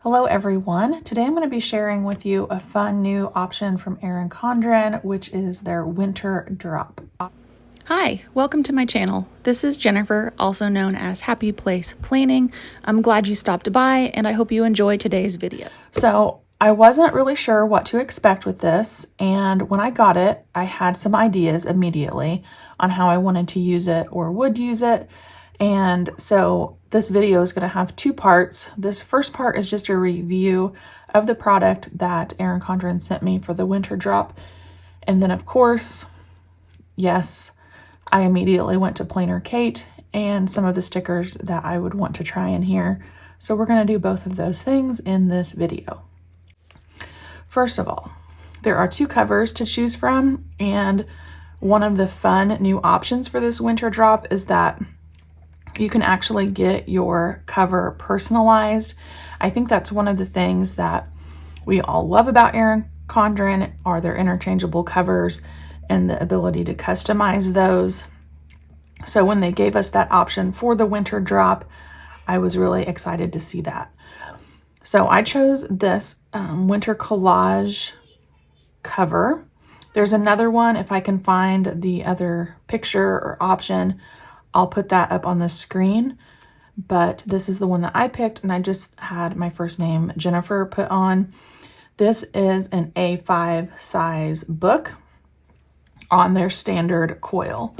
Hello everyone. Today I'm going to be sharing with you a fun new option from Erin Condren, which is their winter drop. Hi, welcome to my channel. This is Jennifer, also known as Happy Place Planning. I'm glad you stopped by and I hope you enjoy today's video. So I wasn't really sure what to expect with this, and when I got it, I had some ideas immediately on how I wanted to use it or would use it. And so this video is going to have two parts. This first part is just a review of the product that Erin Condren sent me for the winter drop. And then of course, yes, I immediately went to PlannerKate and some of the stickers that I would want to try in here. So we're going to do both of those things in this video. First of all, there are two covers to choose from, and one of the fun new options for this winter drop is that you can actually get your cover personalized. I think that's one of the things that we all love about Erin Condren are their interchangeable covers and the ability to customize those. So when they gave us that option for the winter drop, I was really excited to see that. So I chose this winter collage cover. There's another one, if I can find the other picture or option, I'll put that up on the screen, but this is the one that I picked, and I just had my first name, Jennifer, put on. This is an A5 size book on their standard coil.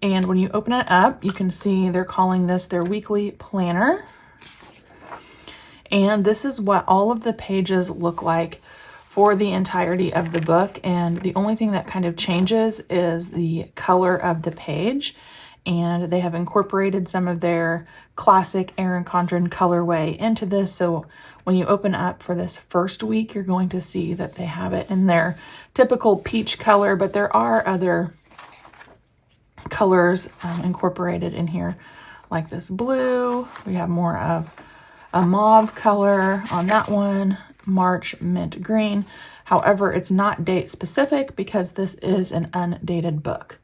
And when you open it up, you can see they're calling this their weekly planner. And this is what all of the pages look like for the entirety of the book, and the only thing that kind of changes is the color of the page, and they have incorporated some of their classic Erin Condren colorway into this. So when you open up for this first week, you're going to see that they have it in their typical peach color, but there are other colors incorporated in here, like this blue. We have more of a mauve color on that one, March mint green. However, it's not date specific because this is an undated book.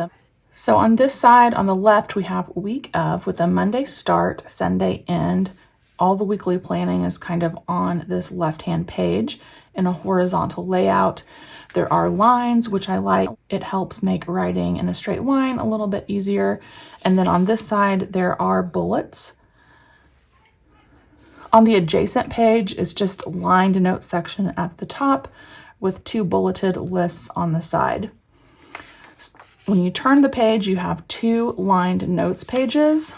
So on this side, on the left, we have week of with a Monday start, Sunday end. All the weekly planning is kind of on this left-hand page in a horizontal layout. There are lines, which I like. It helps make writing in a straight line a little bit easier. And then on this side, there are bullets. On the adjacent page is just lined notes section at the top with two bulleted lists on the side. When you turn the page, you have two lined notes pages,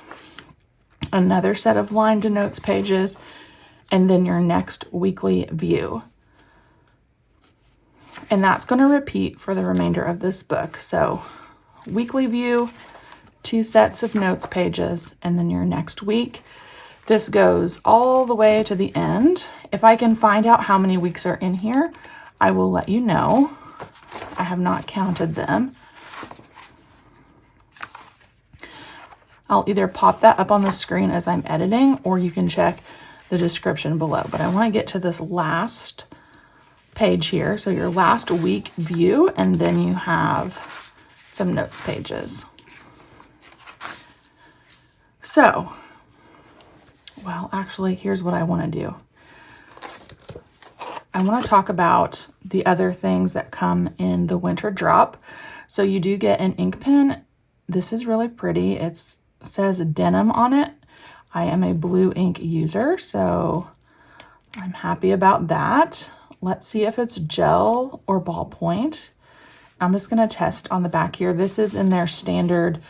another set of lined notes pages, and then your next weekly view. And that's going to repeat for the remainder of this book. So weekly view, two sets of notes pages, and then your next week. This goes all the way to the end. If I can find out how many weeks are in here, I will let you know. I have not counted them. I'll either pop that up on the screen as I'm editing, or you can check the description below. But I want to get to this last page here. So your last week view, and then you have some notes pages. So, well, actually, here's what I want to do. I want to talk about the other things that come in the winter drop. So you do get an ink pen. This is really pretty. It says denim on it. I am a blue ink user, so I'm happy about that. Let's see if it's gel or ballpoint. I'm just going to test on the back here. This is in their standard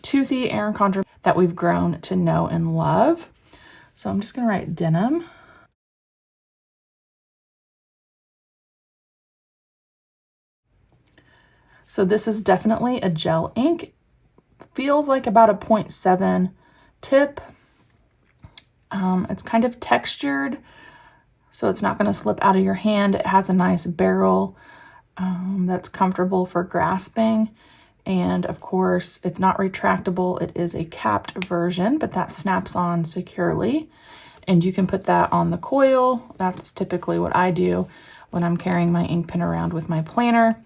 toothy Erin Condren that we've grown to know and love. So I'm just going to write denim. So this is definitely a gel ink. Feels like about a 0.7 tip. It's kind of textured, so it's not going to slip out of your hand. It has a nice barrel that's comfortable for grasping. And of course, it's not retractable. It is a capped version, but that snaps on securely. And you can put that on the coil. That's typically what I do when I'm carrying my ink pen around with my planner.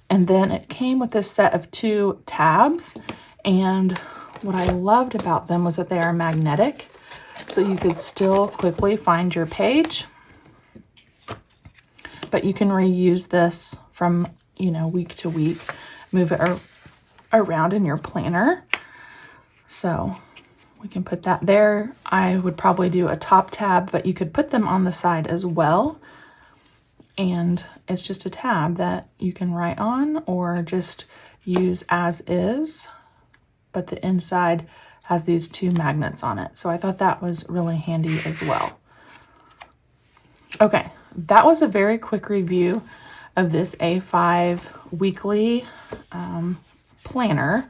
And then it came with this set of two tabs. And what I loved about them was that they are magnetic. so you could still quickly find your page, but you can reuse this from, you know, week to week, move it around in your planner. So we can put that there. I would probably do a top tab, but you could put them on the side as well. And it's just a tab that you can write on or just use as is, but the inside has these two magnets on it. So I thought that was really handy as well. Okay, that was a very quick review of this A5 weekly planner.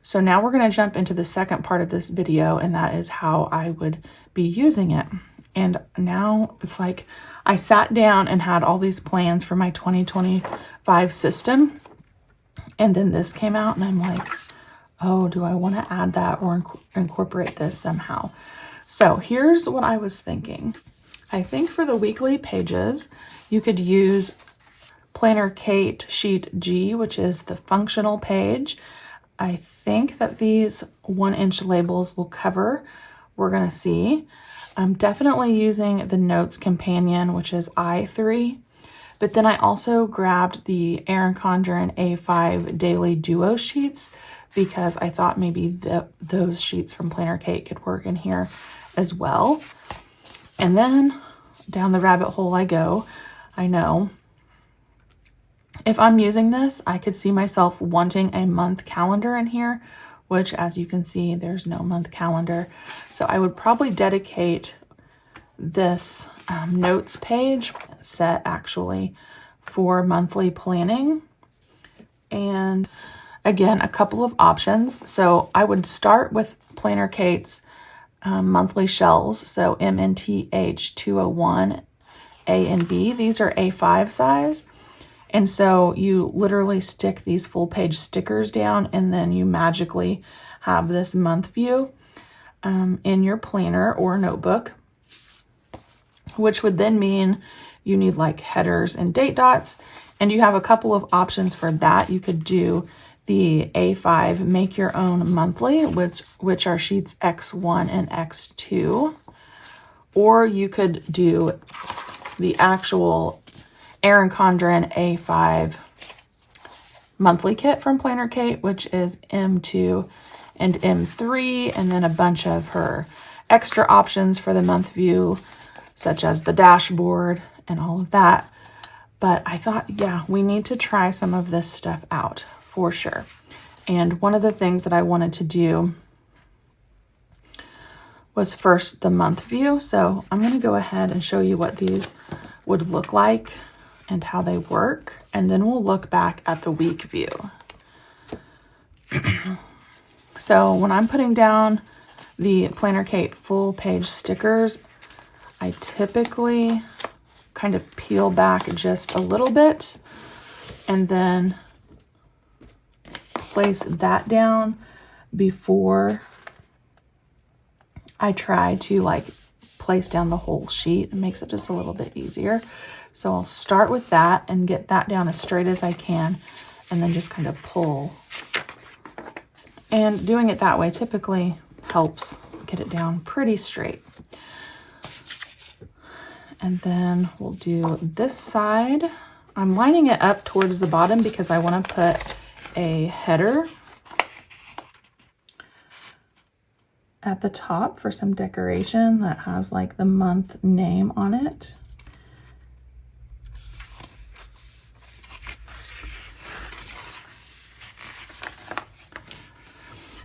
So now we're going to jump into the second part of this video, and that is how I would be using it. And now it's like I sat down and had all these plans for my 2025 system, and then this came out and I'm like, oh, do I want to add that or incorporate this somehow? So here's what I was thinking. I think for the weekly pages, you could use PlannerKate Sheet G, which is the functional page. I think that these 1-inch labels will cover. We're going to see. I'm definitely using the Notes Companion, which is I3. But then I also grabbed the Erin Condren A5 Daily Duo sheets because I thought maybe those sheets from PlannerKate could work in here as well. And then down the rabbit hole I go. I know if I'm using this, I could see myself wanting a month calendar in here, which as you can see, there's no month calendar. So I would probably dedicate this notes page set actually for monthly planning. And again, a couple of options. So I would start with PlannerKate's monthly shells. So MNTH 201 A and B. These are A5 size. And so you literally stick these full page stickers down, and then you magically have this month view in your planner or notebook, which would then mean you need like headers and date dots. And you have a couple of options for that. You could do the A5 make your own monthly, which are sheets X1 and X2, or you could do the actual Erin Condren A5 monthly kit from PlannerKate, which is M2 and M3, and then a bunch of her extra options for the month view, such as the dashboard and all of that. But I thought, yeah, we need to try some of this stuff out for sure. And one of the things that I wanted to do was first the month view. So I'm going to go ahead and show you what these would look like and how they work, and then we'll look back at the week view. So when I'm putting down the PlannerKate full page stickers, I typically kind of peel back just a little bit and then place that down before I try to like place down the whole sheet. It makes it just a little bit easier. So I'll start with that and get that down as straight as I can, and then just kind of pull. And doing it that way typically helps get it down pretty straight. And then we'll do this side. I'm lining it up towards the bottom because I want to put a header at the top for some decoration that has like the month name on it.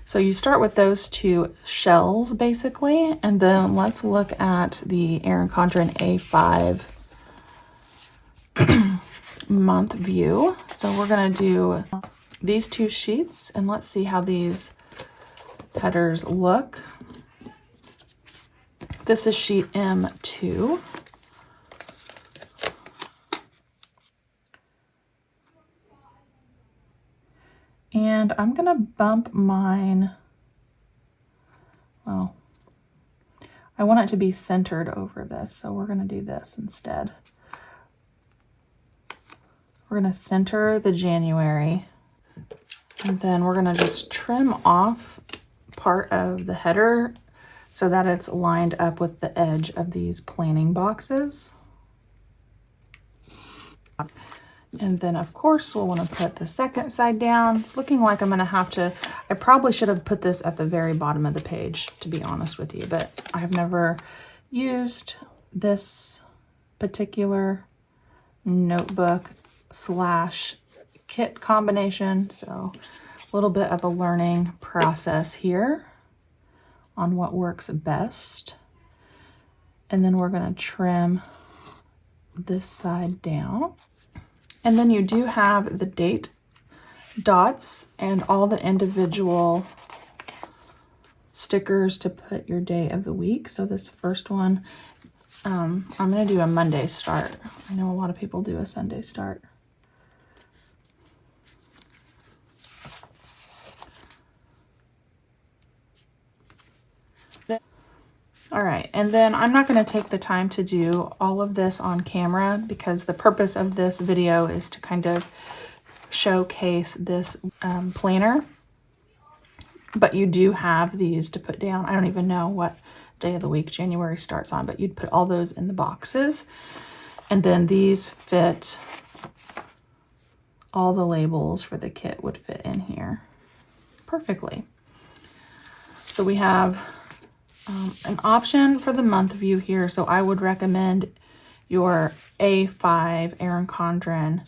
So you start with those two shells basically, and then let's look at the Erin Condren A5 month view. So we're going to do these two sheets, and let's see how these headers look. This is sheet M2. And I'm going to bump mine, well, I want it to be centered over this, so we're going to do this instead. We're going to center the January, and then we're going to just trim off part of the header so that it's lined up with the edge of these planning boxes. And then of course we'll want to put the second side down. It's looking like I'm going to have to, I probably should have put this at the very bottom of the page, to be honest with you, but I've never used this particular notebook / kit combination, so a little bit of a learning process here on what works best. And then we're going to trim this side down. And then you do have the date dots and all the individual stickers to put your day of the week. So this first one, I'm going to do a Monday start. I know a lot of people do a Sunday start. All right, and then I'm not going to take the time to do all of this on camera because the purpose of this video is to kind of showcase this planner. But you do have these to put down. I don't even know what day of the week January starts on, but you'd put all those in the boxes. And then these fit, all the labels for the kit would fit in here perfectly. So we have an option for the month view here. So I would recommend your A5 Erin Condren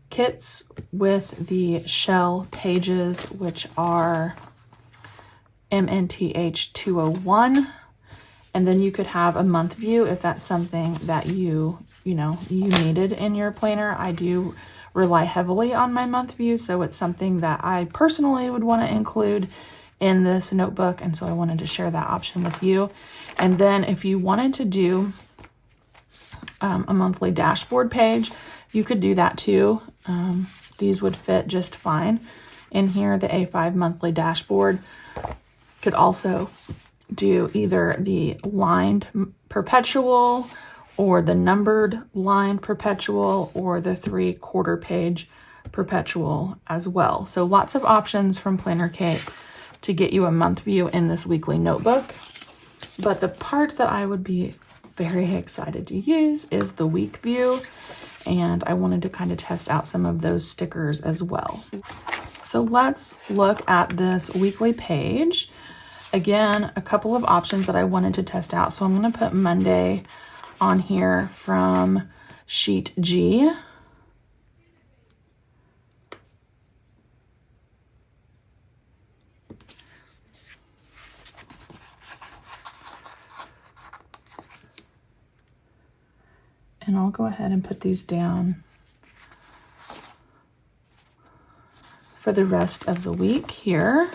kits with the shell pages, which are MNTH 201. And then you could have a month view if that's something that you needed in your planner. I do rely heavily on my month view, so it's something that I personally would want to include in this notebook, and so I wanted to share that option with you. And then if you wanted to do a monthly dashboard page, you could do that too. These would fit just fine in here. The A5 monthly dashboard could also do either the lined perpetual or the numbered lined perpetual or the 3/4 page perpetual as well. So lots of options from PlannerKate to get you a month view in this weekly notebook. But the part that I would be very excited to use is the week view. And I wanted to kind of test out some of those stickers as well. So let's look at this weekly page. Again, a couple of options that I wanted to test out. So I'm going to put Monday on here from sheet G. And I'll go ahead and put these down for the rest of the week here.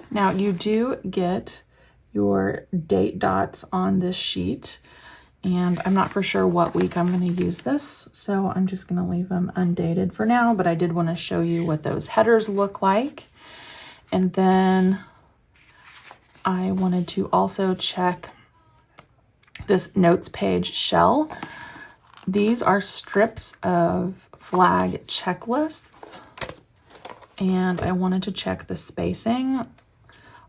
Now you do get your date dots on this sheet, and I'm not for sure what week I'm going to use this, so I'm just going to leave them undated for now, but I did want to show you what those headers look like. And then I wanted to also check this notes page shell. These are strips of flag checklists, and I wanted to check the spacing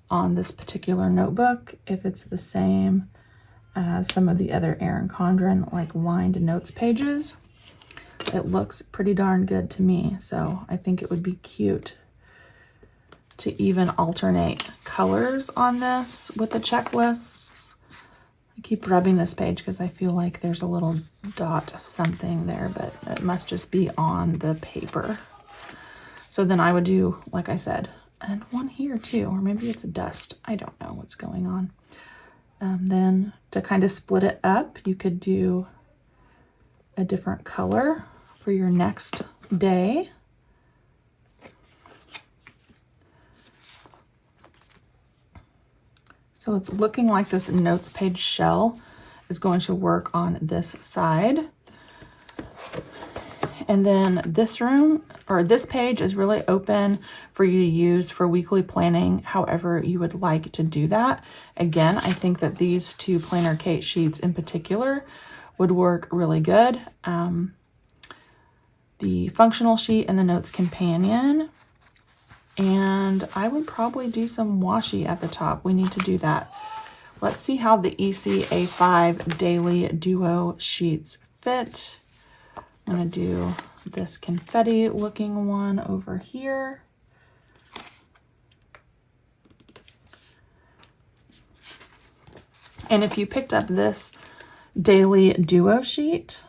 on this particular notebook, if it's the same as some of the other Erin Condren like lined notes pages. It looks pretty darn good to me, so I think it would be cute to even alternate colors on this with the checklists. I keep rubbing this page because I feel like there's a little dot of something there, but it must just be on the paper. So then I would do, like I said, and one here too, or maybe it's a dust. I don't know what's going on. Then to kind of split it up, you could do a different color for your next day. So it's looking like this notes page shell is going to work on this side. And then this room, or this page, is really open for you to use for weekly planning however you would like to do that. Again, I think that these two PlannerKate sheets in particular would work really good. The functional sheet and the notes companion. And I would probably do some washi at the top. We need to do that. Let's see how the ECA5 Daily Duo sheets fit. I'm going to do this confetti looking one over here. And if you picked up this Daily Duo sheet,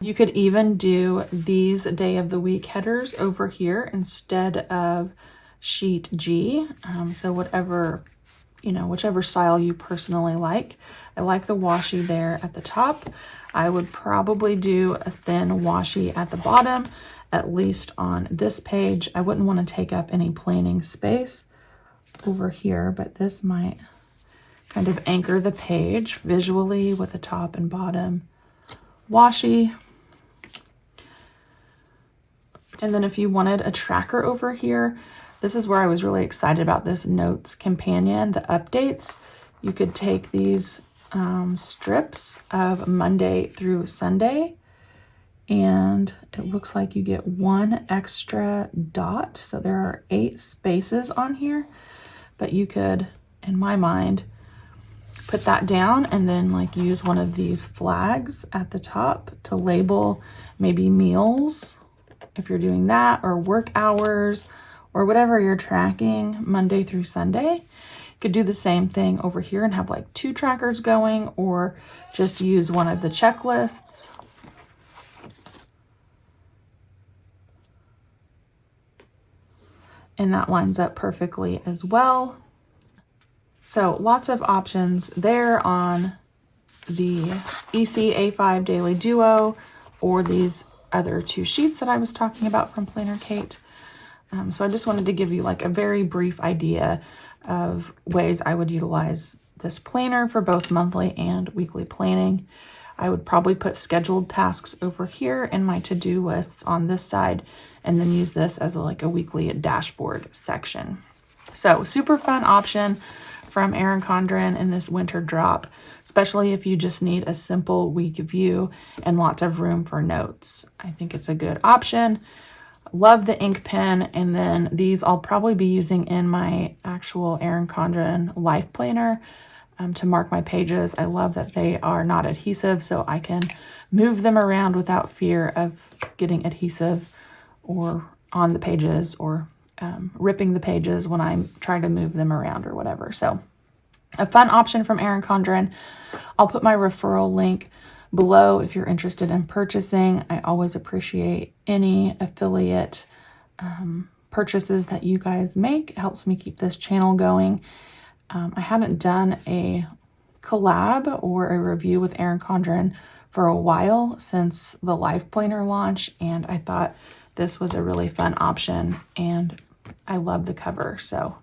you could even do these day of the week headers over here instead of sheet G. So whatever, whichever style you personally like. I like the washi there at the top. I would probably do a thin washi at the bottom, at least on this page. I wouldn't want to take up any planning space over here, but this might kind of anchor the page visually with the top and bottom washi. And then if you wanted a tracker over here, this is where I was really excited about this notes companion, the updates. You could take these strips of Monday through Sunday, and it looks like you get one extra dot. So there are 8 spaces on here, but you could, in my mind, put that down and then like use one of these flags at the top to label maybe meals, if you're doing that, or work hours, or whatever you're tracking Monday through Sunday. You could do the same thing over here and have like 2 trackers going, or just use one of the checklists. And that lines up perfectly as well. So lots of options there on the ECA5 Daily Duo, or these other 2 sheets that I was talking about from PlannerKate. So I just wanted to give you like a very brief idea of ways I would utilize this planner for both monthly and weekly planning. I would probably put scheduled tasks over here in my to-do lists on this side, and then use this as like a weekly dashboard section. So super fun option from Erin Condren in this winter drop, especially if you just need a simple week view and lots of room for notes. I think it's a good option. Love the ink pen, and then these I'll probably be using in my actual Erin Condren LifePlanner to mark my pages. I love that they are not adhesive, so I can move them around without fear of getting adhesive or on the pages, or ripping the pages when I try to move them around or whatever. So a fun option from Erin Condren. I'll put my referral link below if you're interested in purchasing. I always appreciate any affiliate purchases that you guys make. It helps me keep this channel going. I hadn't done a collab or a review with Erin Condren for a while, since the LifePlanner launch, and I thought this was a really fun option, and I love the cover. So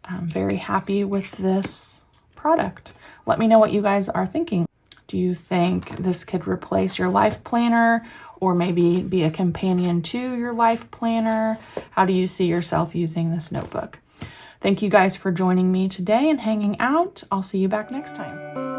I'm very happy with this product. Let me know what you guys are thinking. Do you think this could replace your LifePlanner, or maybe be a companion to your LifePlanner? How do you see yourself using this notebook? Thank you guys for joining me today and hanging out. I'll see you back next time.